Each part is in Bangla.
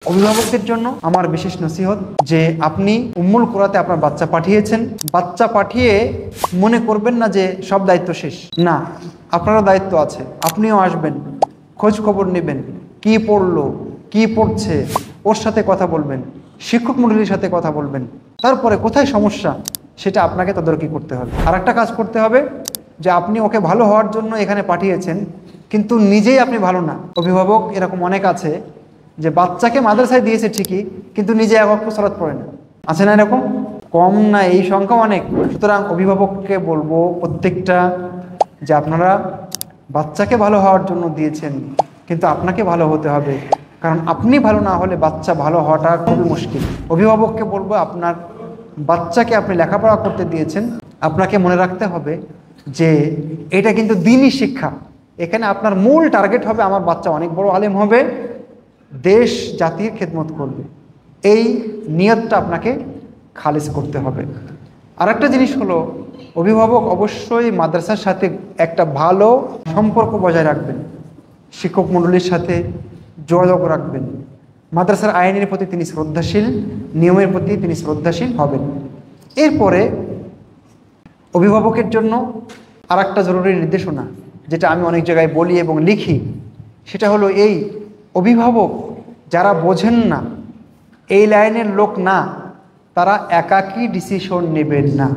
অভিভাবকদের জন্য আমার বিশেষ নসিহত যে আপনি উম্মুল কুরাতে আপনার বাচ্চা পাঠিয়েছেন, বাচ্চা পাঠিয়ে মনে করবেন না যে সব দায়িত্ব শেষ। না, আপনারও দায়িত্ব আছে। আপনিও আসবেন, খোঁজ খবর নেবেন, কি পড়লো, কি পড়ছে, ওর সাথে কথা বলবেন, শিক্ষক মণ্ডলীর সাথে কথা বলবেন। তারপরে কোথায় সমস্যা সেটা আপনাকে তদারকি করতে হবে। আর একটা কাজ করতে হবে যে আপনি ওকে ভালো হওয়ার জন্য এখানে পাঠিয়েছেন, কিন্তু নিজেই আপনি ভালো না। অভিভাবক এরকম অনেক আছে যে বাচ্চাকে মাদ্রাসায় দিয়েছে ঠিকই, কিন্তু নিজে এক ওয়াক্ত সালাত পড়ে না। আছে না এরকম? কম না, এই সংখ্যা অনেক। সুতরাং অভিভাবককে বলবো প্রত্যেকটা যে আপনারা বাচ্চাকে ভালো হওয়ার জন্য দিয়েছেন, কিন্তু আপনাকে ভালো হতে হবে, কারণ আপনি ভালো না হলে বাচ্চা ভালো হওয়াটা খুবই মুশকিল। অভিভাবককে বলবো আপনার বাচ্চাকে আপনি লেখাপড়া করতে দিয়েছেন, আপনাকে মনে রাখতে হবে যে এটা কিন্তু দ্বীনি শিক্ষা। এখানে আপনার মূল টার্গেট হবে আমার বাচ্চা অনেক বড় আলেম হবে, দেশ জাতির খেদমত করবে। এই নিয়তটা আপনাকে খালিজ করতে হবে। আরেকটা জিনিস হলো, অভিভাবক অবশ্যই মাদ্রাসার সাথে একটা ভালো সম্পর্ক বজায় রাখবেন, শিক্ষক মণ্ডলীর সাথে যোগাযোগ রাখবেন, মাদ্রাসার আইনের প্রতি তিনি শ্রদ্ধাশীল, নিয়মের প্রতি তিনি শ্রদ্ধাশীল হবেন। এরপরে অভিভাবকের জন্য আরেকটা জরুরি নির্দেশনা, যেটা আমি অনেক জায়গায় বলি এবং লিখি, সেটা হলো এই: অভিভাবক যারা বোঝেন না, এই লাইনের লোক না, তারা একাকী ডিসিশন নেবেন না,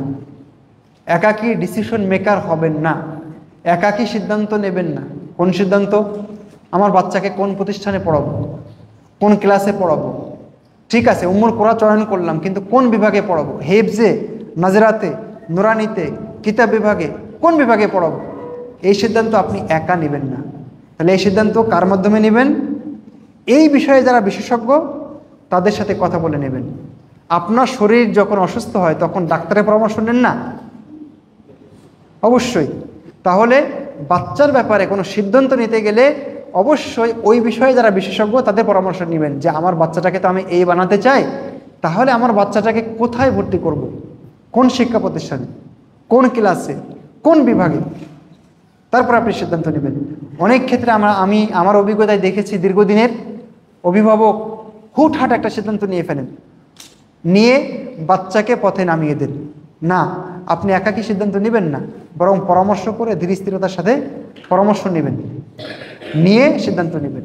একাকী ডিসিশন মেকার হবেন না, একাকী সিদ্ধান্ত নেবেন না। কোন সিদ্ধান্ত? আমার বাচ্চাকে কোন প্রতিষ্ঠানে পড়াবো, কোন ক্লাসে পড়াবো, ঠিক আছে উম্মুল কুরা চয়ন করলাম, কিন্তু কোন বিভাগে পড়াবো, হেফজে, নাজরাতে, নুরানিতে, কিতাব বিভাগে, কোন বিভাগে পড়াবো, এই সিদ্ধান্ত আপনি একা নেবেন না। তাহলে এই সিদ্ধান্ত কার মাধ্যমে নেবেন? এই বিষয়ে যারা বিশেষজ্ঞ তাদের সাথে কথা বলে নেবেন। আপনার শরীর যখন অসুস্থ হয় তখন ডাক্তারের পরামর্শ নেন না? অবশ্যই। তাহলে বাচ্চার ব্যাপারে কোনো সিদ্ধান্ত নিতে গেলে অবশ্যই ওই বিষয়ে যারা বিশেষজ্ঞ তাদের পরামর্শ নেবেন যে আমার বাচ্চাটাকে তো আমি এই বানাতে চাই, তাহলে আমার বাচ্চাটাকে কোথায় ভর্তি করব, কোন শিক্ষা প্রতিষ্ঠানে, কোন ক্লাসে, কোন বিভাগে, তারপর আপনি সিদ্ধান্ত নেবেন। অনেক ক্ষেত্রে আমি আমার অভিজ্ঞতায় দেখেছি, দীর্ঘদিনের অভিভাবক হুটহাট একটা সিদ্ধান্ত নিয়ে ফেলেন, নিয়ে বাচ্চাকে পথে নামিয়ে দেন। না, আপনি একাকী সিদ্ধান্ত নেবেন না, বরং পরামর্শ করে ধীর স্থিরতার সাথে পরামর্শ নেবেন, নিয়ে সিদ্ধান্ত নেবেন।